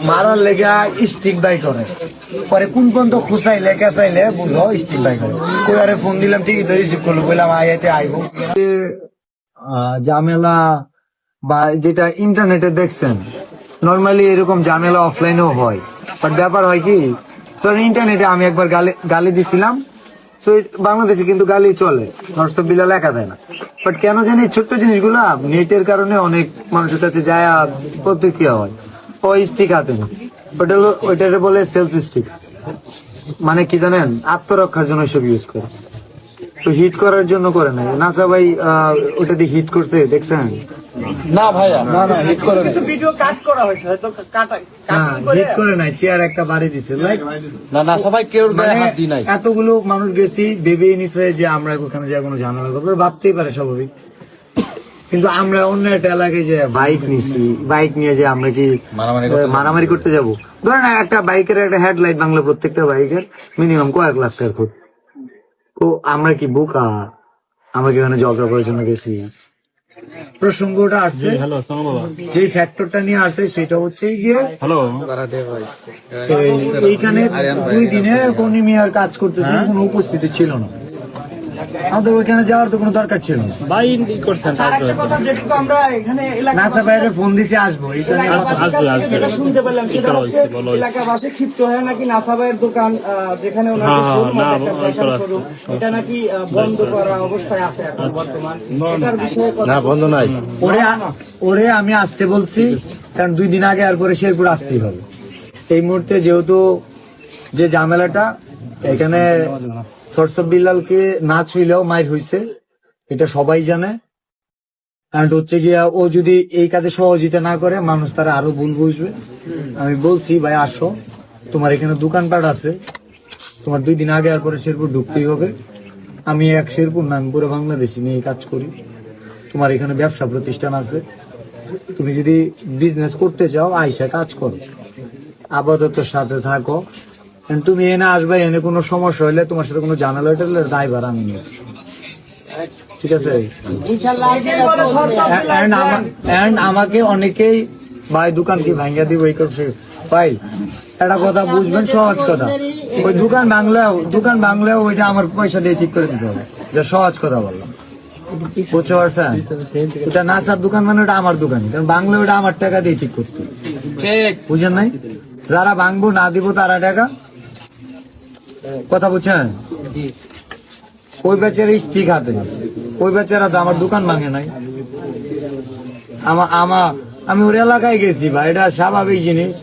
মারার লেগা stick by করে পরে কোন পর্যন্ত খুঁচাইলে কেঁচাইলে বুঝো স্টিক বাই করে কই আরে ফোন দিলাম ঠিকই তো রিসিভ করলো বললাম আইতে আইবো ঝামেলা বা যেটা ইন্টারনেটে দেখছেন নর্মালি এরকম ঝামেলা অফলাইনেও হয় বাট ব্যাপার হয় কি ধরেন ইন্টারনেটে আমি একবার গালি দিছিলাম তো বাংলাদেশে কিন্তু গালি চলে হোয়াটসঅ্যাপ বিলাল একা দেয় না বাট কেন জানি ছোট্ট জিনিসগুলা নেটের কারণে অনেক মানুষের কাছে যায় প্রতিক্রিয়া হয় ও স্টিক হাতে না ওইটারে বলে সেলফ স্টিক মানে কি জানেন আত্মরক্ষার জন্য সব ইউজ করে তো হিট করার জন্য করে না নাসা ভাই ওটা দিয়ে হিট করতে দেখছেন না ভাইয়া না হিট করে না ভিডিও কাট করা হয়েছে হয়তো হিট করে নাই চেয়ার একটা বাড়ি দিছে লাইক না সবাই কেউ গায়ে হাত দি নাই। এতগুলো মানুষ গেছি ভেবে নিছে যে আমরা ওখানে যা কোনো ঝামেলা করবো ভাবতেই পারে স্বাভাবিক কিন্তু আমরা অন্য একটা এলাকায় যে বাইক নিছি বাইক নিয়ে যে আমরা কি মারামারি করতে যাব ধরেন একটা বাইকের একটা হেডলাইট বাংলা প্রত্যেকটা বাইকের মিনিমাম কয়েক লাখ টাকার ক্ষতি তো আমরা কি বোকা আমরা কি ওখানে ঝগড়া করার জন্য গেছি প্রসঙ্গটা আসছে যে ফ্যাক্টরটা নিয়ে আসছে সেটা হচ্ছে গিয়ে এইখানে 2 দিনে কোনি মিয়ার কাজ করতেছে কোনো উপস্থিতি ছিল না আমাদের ওইখানে যাওয়ার তো কোনো দরকার ছিল না আরেকটা কথা যেটুকু আমরা এখানে নাসা বাইরে ফোন দিছে আসবো যেটা শুনতে পেলাম সেটা হচ্ছে এলাকাবাসী ক্ষিপ্ত হয়ে নাকি নাসা ভাইয়ের দোকান যেখানে ওনাদের শোরুম আছে একটা ফ্যাশন শোরুম এটা নাকি বন্ধ করা অবস্থায় আছে এখন বর্তমান এটার বিষয়ে না বন্ধ নাই ওরে আমি আসতে বলছি কারণ 2 দিন আগে আর পরে শেরপুর আসতেই হবে এই মুহূর্তে যেহেতু যে ঝামেলাটা এখানে হোয়াটসঅ্যাপ বিলালকে না ছুইলেও মাইর হইছে এটা সবাই জানে কারণ হচ্ছে গিয়া ও যদি এই কাজে সহযোগিতা না করে মানুষ তারা আরো ভুল বুঝবে আমি বলছি ভাই আসো তোমার এখানে দোকানপাট আছে তোমার 2 দিন আগে আর পরে শেরপুর ঢুকতেই হবে আমি এক শেরপুর না আমি পুরো বাংলাদেশি নিয়ে কাজ করি তোমার এখানে ব্যবসা প্রতিষ্ঠান আছে তুমি যদি বিজনেস করতে চাও আইসা কাজ করো আপাতত সাথে থাকো তুমি এনে আসবে এনে কোনো সমস্যা হইলে তোমার সাথে কোনো ঝামেলা হইলে দায়ভার আমি নিব ঠিক আছে আমাকে অনেকেই ভাই দোকান কি ভাঙ্গা দিব এই করছে ভাই একটা কথা বুঝবেন সহজ কথা ওই দোকান বাংলাও ওইটা আমার পয়সা দিয়ে ঠিক করে দিতে হবে যে সহজ কথা বললাম বুঝতে পারছেন ওটা নাসার দোকান মানে ওটা আমার দোকান কারণ বাংলা ওটা আমার টাকা দিয়ে ঠিক করতে ঠিক বুঝেন নাই যারা ভাঙবো না দিব তারা টাকা কথা বুঝছেন ওই বেচারা স্টিক হাতে ওই বেচারা তো আমার দোকান ভাঙে নাই আমি ওর এলাকায় গেছি ভাই এটা স্বাভাবিক জিনিস